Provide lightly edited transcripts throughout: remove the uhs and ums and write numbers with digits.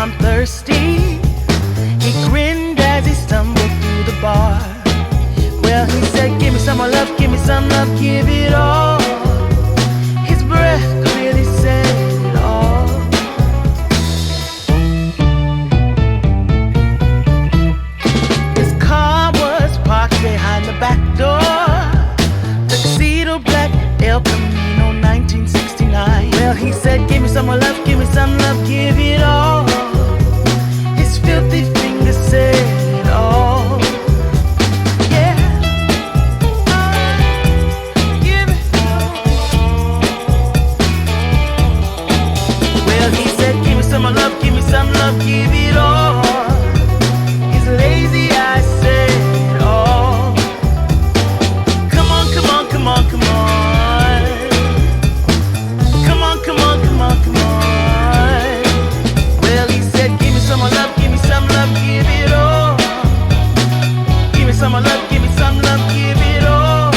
I'm thirsty. He grinned as he stumbled through the bar. Well, he said, give me some more love, give me some love, give it all. His breath clearly said it all. His car was parked behind the back door. Tuxedo black, El Camino, 1969. Well, he said, give me some more love, give me some love, give it all. His filthy fingers said it all. Yeah. Give it all. Well, he said, give me some more love, give me some love, give it all. His lazy eyes said it all. Come on, come on, come on, come on. Come on, come on, come on, come on. Well, he said, give me some more love, give me some love, give it all. Give me some more love, give me some love, give it all.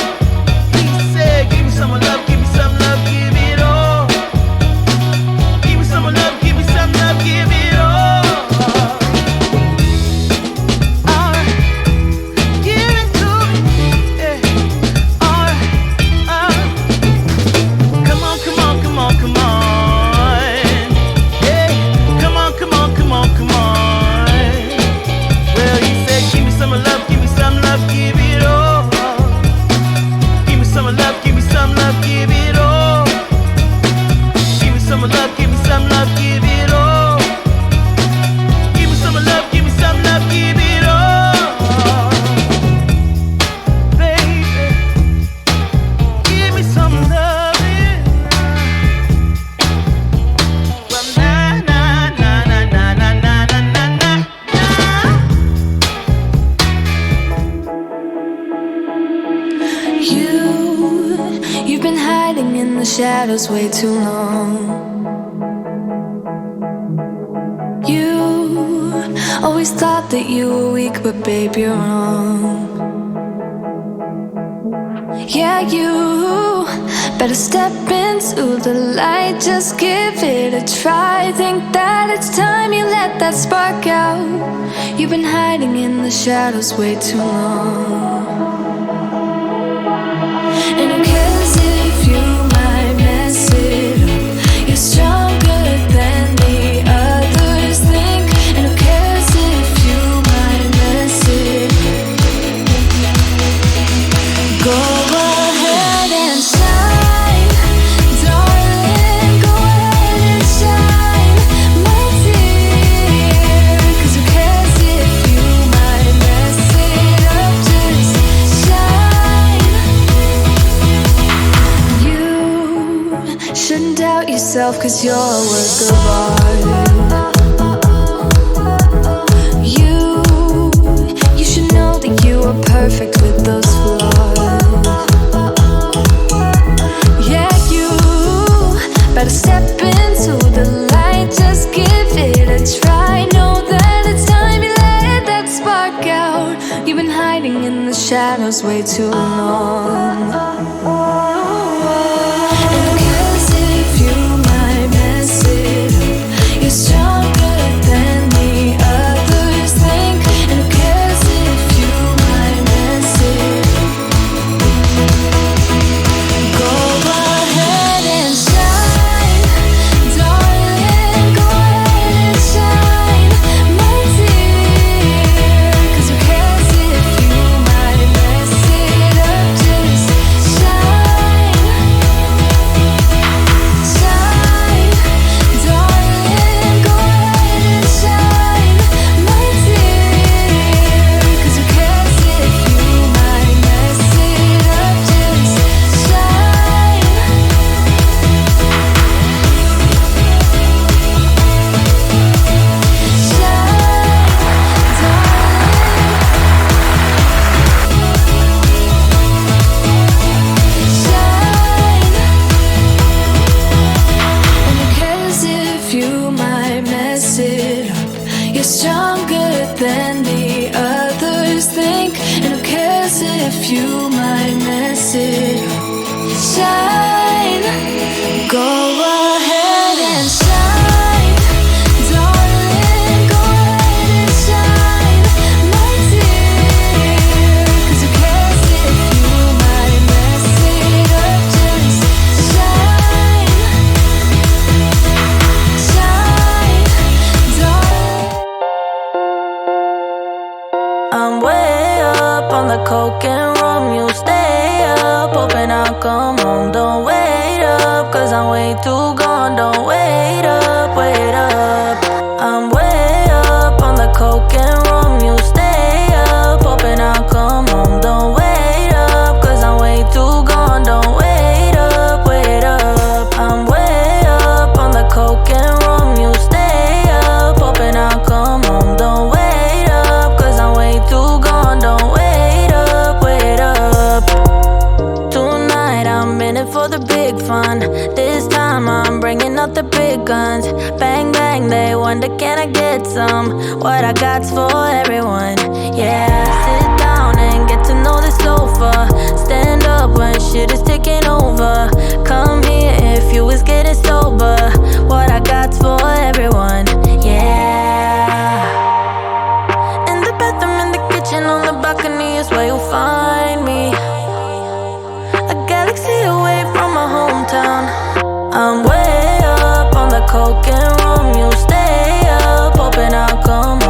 He said, give me some more love, give me some love, give it all. Give me some more love, give me some love, give it all. Alright, give it to me, yeah. Alright, come on, come on, come on, come on. Yeah, come on, come on, come on, come on. Well, he said, give me some love, give me some love, give it all. Give me some love, give me some love, give it all. Give me some love, give me some love, give it all. Give me some love, give me some love, give it all. Baby, give me some loving. Well, na na na na na na na na na na. You've been hiding in the shadows way too long. You always thought that you were weak, but babe, you're wrong. Yeah, you better step into the light, just give it a try. Think that it's time you let that spark out. You've been hiding in the shadows way too long. And who cares if you might mess it up? You're stronger than the others think. And who cares if you might mess it up? Go ahead and shine, darling. Go ahead and shine, my dear. 'Cause who cares if you might mess it up? Just shine. You shouldn't doubt yourself, 'cause you're a work of art. You should know that you are perfect with those flaws. Yeah, you better step into the light, just give it a try. Know that it's time you let that spark out. You've been hiding in the shadows way too long. And who cares if you might mess it up? You're stronger than the others think. And who cares if you might mess it up? Go ahead and shine, darling. Go ahead and shine, my dear. 'Cause who cares if you might mess it up? Just shine, shine, darling. Go ahead and shine, my dear. 'Cause who cares if you might mess it up? Just shine. You're stronger than the others think. And who cares if you might mess it up? Shine, go ahead and shine, darling. coke and rum, you stay up, hoping I'll come home. Don't wait up, cause I'm way too gone. Don't wait up, wait up. I'm way up on the coke and rum, you stay up, hoping I'll come home. Don't wait up, cause I'm way too gone. Don't wait up, wait up. I'm way up on the coke and rum, you stay up, hoping I'll come home. Don't wait up, cause I'm way too gone. Don't wait up, wait up. Tonight I'm in it for the big fun. This time I'm bringing out the big guns. Bang bang, they wonder can I get some? What I got's for everyone. Yeah, sit down and get to know the sofa. Stand up when shit is taking over. Come here if you was getting sober. What I got's for everyone. Yeah. In the bathroom, in the kitchen, on the balcony is where you'll find me. A galaxy away from my hometown. I'm way up on the coke and rum, you stay up, hoping I'll come home.